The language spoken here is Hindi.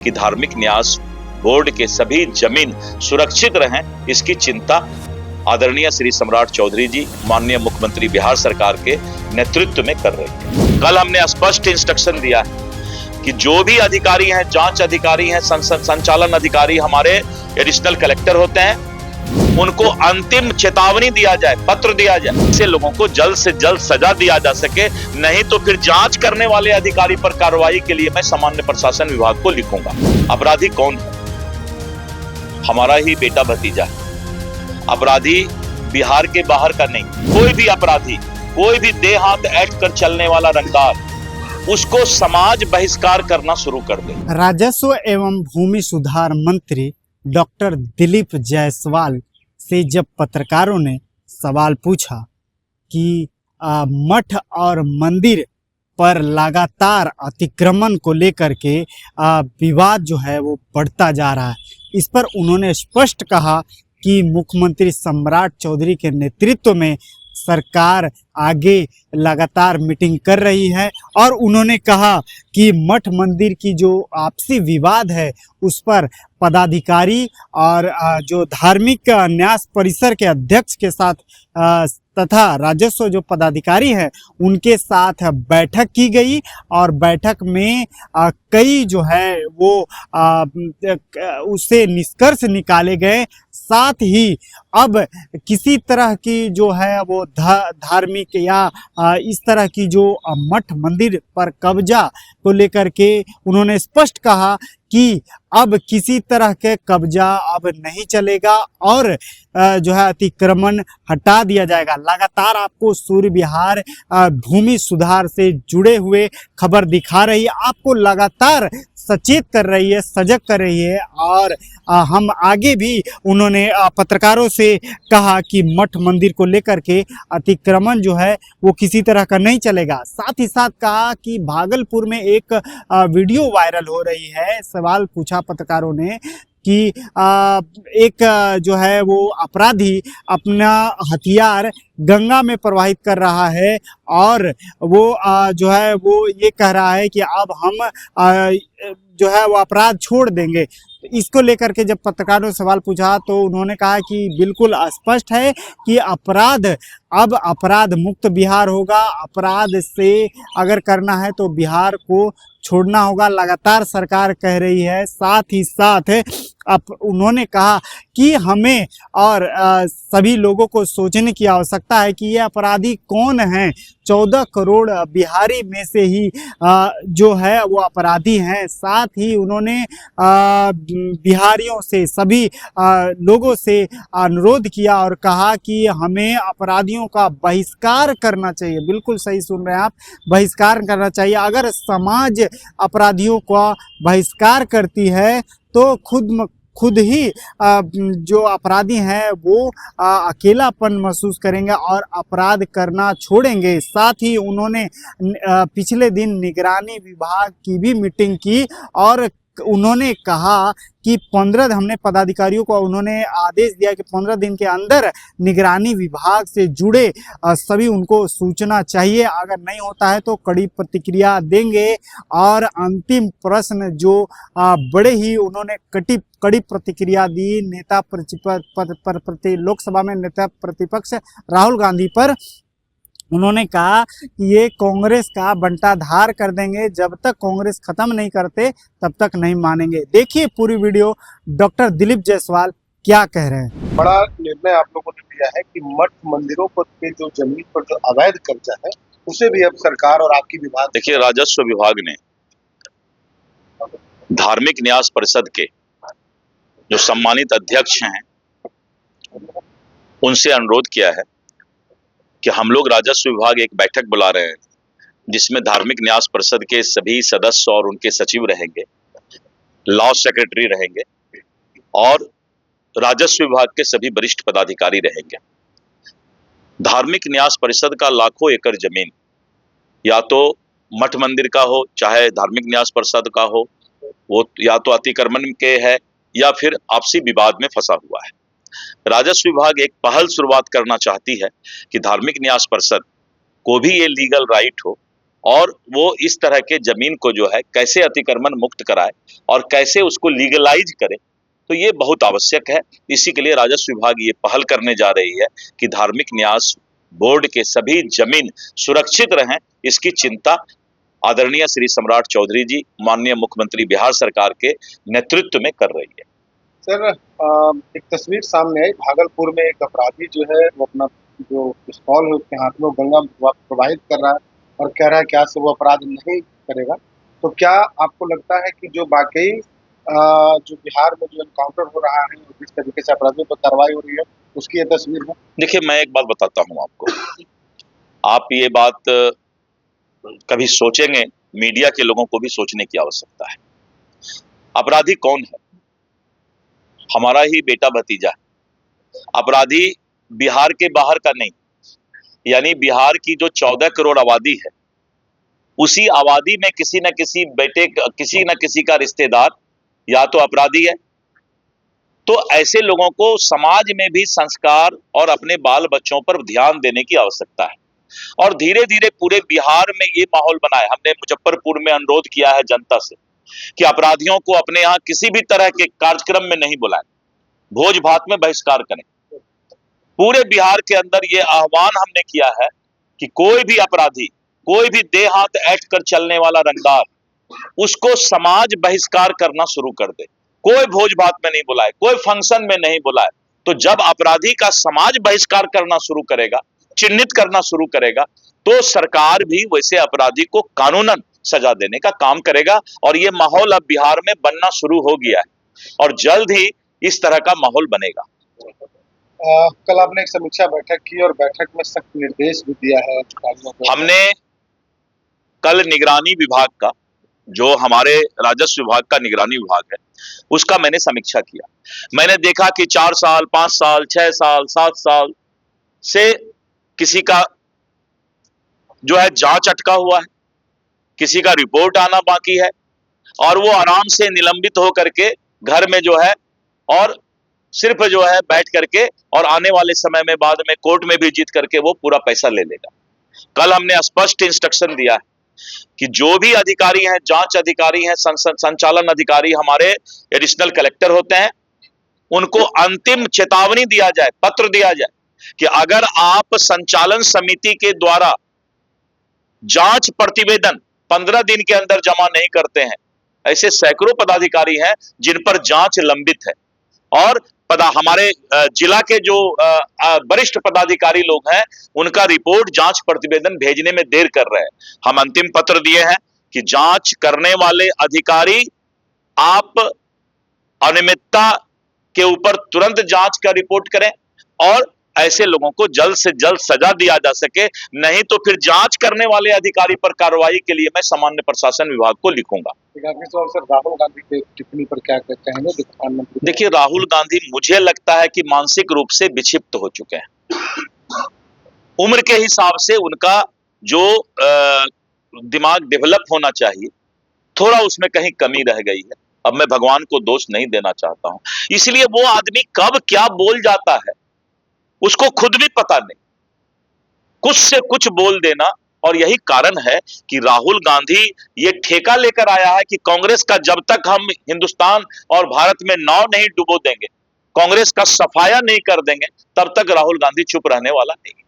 कि धार्मिक न्यास बोर्ड के सभी जमीन सुरक्षित रहें, इसकी चिंता आदरणीय श्री सम्राट चौधरी जी माननीय मुख्यमंत्री बिहार सरकार के नेतृत्व में कर रही है। कल हमने स्पष्ट इंस्ट्रक्शन दिया है कि जो भी अधिकारी हैं, जांच अधिकारी हैं, संचालन अधिकारी हमारे एडिशनल कलेक्टर होते हैं, उनको अंतिम चेतावनी दिया जाए, पत्र दिया जाए, ऐसे लोगों को जल्द से जल्द सजा दिया जा सके, नहीं तो फिर जांच करने वाले अधिकारी पर कार्रवाई के लिए मैं सामान्य प्रशासन विभाग को लिखूंगा। अपराधी कौन है? हमारा ही बेटा भतीजा है। अपराधी बिहार के बाहर का नहीं, कोई भी अपराधी, कोई भी देह हाथ ऐंठ कर चलने वाला रंगदार, उसको समाज बहिष्कार करना शुरू कर दे। राजस्व एवं भूमि सुधार मंत्री डॉक्टर दिलीप जायसवाल से जब पत्रकारों ने सवाल पूछा कि मठ और मंदिर पर लगातार अतिक्रमण को लेकर के विवाद जो है वो बढ़ता जा रहा है, इस पर उन्होंने स्पष्ट कहा कि मुख्यमंत्री सम्राट चौधरी के नेतृत्व में सरकार आगे लगातार मीटिंग कर रही है और उन्होंने कहा कि मठ मंदिर की जो आपसी विवाद है उस पर पदाधिकारी और जो धार्मिक न्यास परिसर के अध्यक्ष के साथ तथा राजस्व जो पदाधिकारी हैं उनके साथ बैठक की गई और बैठक में कई जो है वो उससे निष्कर्ष निकाले गए। साथ ही अब किसी तरह की जो है वो धार्मिक या इस तरह की जो मठ मंदिर पर कब्जा को लेकर के उन्होंने स्पष्ट कहा कि अब किसी तरह के कब्जा अब नहीं चलेगा और जो है अतिक्रमण हटा दिया जाएगा। लगातार आपको सूर्य विहार भूमि सुधार से जुड़े हुए खबर दिखा रही है, आपको लगातार सचेत कर रही है, सजग कर रही है और हम आगे भी उन्होंने पत्रकारों से कहा कि मठ मंदिर को लेकर के अतिक्रमण जो है वो किसी तरह का नहीं चलेगा। साथ ही साथ कहा कि भागलपुर में एक वीडियो वायरल हो रही है। सवाल पूछा पत्रकारों ने कि एक जो है वो अपराधी अपना हथियार गंगा में प्रवाहित कर रहा है और वो जो है वो ये कह रहा है कि अब हम जो है वो अपराध छोड़ देंगे। इसको लेकर के जब पत्रकारों ने सवाल पूछा तो उन्होंने कहा कि बिल्कुल स्पष्ट है कि अब अपराध मुक्त बिहार होगा। अपराध से अगर करना है तो बिहार को छोड़ना होगा, लगातार सरकार कह रही है। साथ ही साथ अब उन्होंने कहा कि हमें और सभी लोगों को सोचने की आवश्यकता है कि ये अपराधी कौन हैं। 14 करोड़ बिहारी में से ही जो है वो अपराधी हैं। साथ ही उन्होंने बिहारियों से, सभी लोगों से अनुरोध किया और कहा कि हमें अपराधियों का बहिष्कार करना चाहिए। बिल्कुल सही सुन रहे हैं आप, बहिष्कार करना चाहिए। अगर समाज अपराधियों का बहिष्कार करती है तो खुद ही जो अपराधी हैं वो अकेलापन महसूस करेंगे और अपराध करना छोड़ेंगे। साथ ही उन्होंने पिछले दिन निगरानी विभाग की भी मीटिंग की और उन्होंने कहा कि 15 हमने पदाधिकारियों को उन्होंने आदेश दिया कि 15 दिन के अंदर निगरानी विभाग से जुड़े सभी उनको सूचना चाहिए। अगर नहीं होता है तो कड़ी प्रतिक्रिया देंगे। और अंतिम प्रश्न जो बड़े ही उन्होंने कड़ी प्रतिक्रिया दी नेता लोकसभा में नेता प्रतिपक्ष राहुल गांधी पर। उन्होंने कहा कि ये कांग्रेस का बंटाधार कर देंगे, जब तक कांग्रेस खत्म नहीं करते तब तक नहीं मानेंगे। देखिए पूरी वीडियो, डॉक्टर दिलीप जायसवाल क्या कह रहे हैं। बड़ा निर्णय आप लोगों ने लिया है कि मठ मंदिरों पर के जो जमीन पर जो अवैध कब्जा है उसे भी अब सरकार और आपकी विभाग। देखिए, राजस्व विभाग ने धार्मिक न्यास परिषद के जो सम्मानित अध्यक्ष हैं उनसे अनुरोध किया है कि हम लोग राजस्व विभाग एक बैठक बुला रहे हैं जिसमें धार्मिक न्यास परिषद के सभी सदस्य और उनके सचिव रहेंगे, लॉ सेक्रेटरी रहेंगे और राजस्व विभाग के सभी वरिष्ठ पदाधिकारी रहेंगे। धार्मिक न्यास परिषद का लाखों एकड़ जमीन या तो मठ मंदिर का हो चाहे धार्मिक न्यास परिषद का हो, वो या तो अतिक्रमण के है या फिर आपसी विवाद में फंसा हुआ है। राजस्व विभाग एक पहल शुरुआत करना चाहती है कि धार्मिक न्यास परिषद को भी ये लीगल राइट हो और वो इस तरह के जमीन को जो है कैसे अतिक्रमण मुक्त कराए और कैसे उसको लीगलाइज करे, तो ये बहुत आवश्यक है। इसी के लिए राजस्व विभाग ये पहल करने जा रही है कि धार्मिक न्यास बोर्ड के सभी जमीन सुरक्षित रहें, इसकी चिंता आदरणीय श्री सम्राट चौधरी जी माननीय मुख्यमंत्री बिहार सरकार के नेतृत्व में कर रही है। सर, एक तस्वीर सामने आई, भागलपुर में एक अपराधी जो है वो अपना जो पिस्तौल है उसके हाथ में वो गंगा प्रवाहित कर रहा है और कह रहा है कि आज से वो अपराध नहीं करेगा। तो क्या आपको लगता है कि जो वाकई जो बिहार में जो एनकाउंटर हो रहा है और जिस तरीके से अपराधियों पर कार्रवाई हो रही है उसकी ये तस्वीर है? देखिए, मैं एक बात बताता हूं आपको, आप ये बात कभी सोचेंगे, मीडिया के लोगों को भी सोचने की आवश्यकता है। अपराधी कौन है? हमारा ही बेटा भतीजा है। अपराधी बिहार के बाहर का नहीं, यानी बिहार की जो 14 करोड़ आबादी है, उसी आबादी में किसी न किसी बेटे, किसी न किसी का रिश्तेदार या तो अपराधी है। तो ऐसे लोगों को समाज में भी संस्कार और अपने बाल बच्चों पर ध्यान देने की आवश्यकता है और धीरे धीरे पूरे बिहार में ये माहौल बना है। हमने मुजफ्फरपुर में अनुरोध किया है जनता से कि अपराधियों को अपने यहाँ किसी भी तरह के कार्यक्रम में नहीं बुलाएं, भोज भात में बहिष्कार करें। पूरे बिहार के अंदर ये आह्वान हमने किया है कि कोई भी अपराधी, कोई भी दे हाथ ऐंठ कर चलने वाला रंगदार, उसको समाज बहिष्कार करना शुरू कर दे। कोई भोज भात में नहीं बुलाए, कोई फंक्शन में नहीं बुलाए। तो जब अपराधी का समाज बहिष्कार करना शुरू करेगा, चिन्हित करना शुरू करेगा, तो सरकार भी वैसे अपराधी को कानूनन सजा देने का काम करेगा। और ये माहौल अब बिहार में बनना शुरू हो गया है और जल्द ही इस तरह का माहौल बनेगा। कल आपने एक समीक्षा बैठक की और बैठक में सख्त निर्देश भी दिया है अधिकारियों को। हमने कल निगरानी विभाग का, जो हमारे राजस्व विभाग का निगरानी विभाग है, उसका मैंने समीक्षा किया। मैंने देखा कि 4 साल, 5 साल, 6 साल, 7 साल से किसी का जो है जांच अटका हुआ है, किसी का रिपोर्ट आना बाकी है और वो आराम से निलंबित हो करके घर में जो है और सिर्फ जो है बैठ करके और आने वाले समय में बाद में कोर्ट में भी जीत करके वो पूरा पैसा ले लेगा। कल हमने स्पष्ट इंस्ट्रक्शन दिया है कि जो भी अधिकारी हैं, जांच अधिकारी हैं, संचालन अधिकारी हमारे एडिशनल कलेक्टर होते हैं, उनको अंतिम चेतावनी दिया जाए, पत्र दिया जाए कि अगर आप संचालन समिति के द्वारा जांच प्रतिवेदन 15 दिन के अंदर जमा नहीं करते हैं, ऐसे सैकड़ों पदाधिकारी हैं जिन पर जांच लंबित है और हमारे जिला के जो वरिष्ठ पदाधिकारी लोग हैं, उनका रिपोर्ट जांच प्रतिवेदन भेजने में देर कर रहे हैं। हम अंतिम पत्र दिए हैं कि जांच करने वाले अधिकारी आप अनियमितता के ऊपर तुरंत जांच का रिपोर्ट करें और ऐसे लोगों को जल्द से जल्द सजा दिया जा सके, नहीं तो फिर जांच करने वाले अधिकारी पर कार्रवाई के लिए मैं सामान्य प्रशासन विभाग को लिखूंगा। सर, राहुल गांधी के टिप्पणी पर क्या कहेंगे प्रधानमंत्री? देखिए, राहुल गांधी मुझे लगता है कि मानसिक रूप से विक्षिप्त हो चुके हैं। उम्र के हिसाब से उनका जो दिमाग डेवलप होना चाहिए, थोड़ा उसमें कहीं कमी रह गई है। अब मैं भगवान को दोष नहीं देना चाहता हूं, इसलिए वो आदमी कब क्या बोल जाता है उसको खुद भी पता नहीं, कुछ से कुछ बोल देना। और यही कारण है कि राहुल गांधी ये ठेका लेकर आया है कि कांग्रेस का जब तक हम हिंदुस्तान और भारत में नाव नहीं डुबो देंगे, कांग्रेस का सफाया नहीं कर देंगे, तब तक राहुल गांधी चुप रहने वाला नहीं।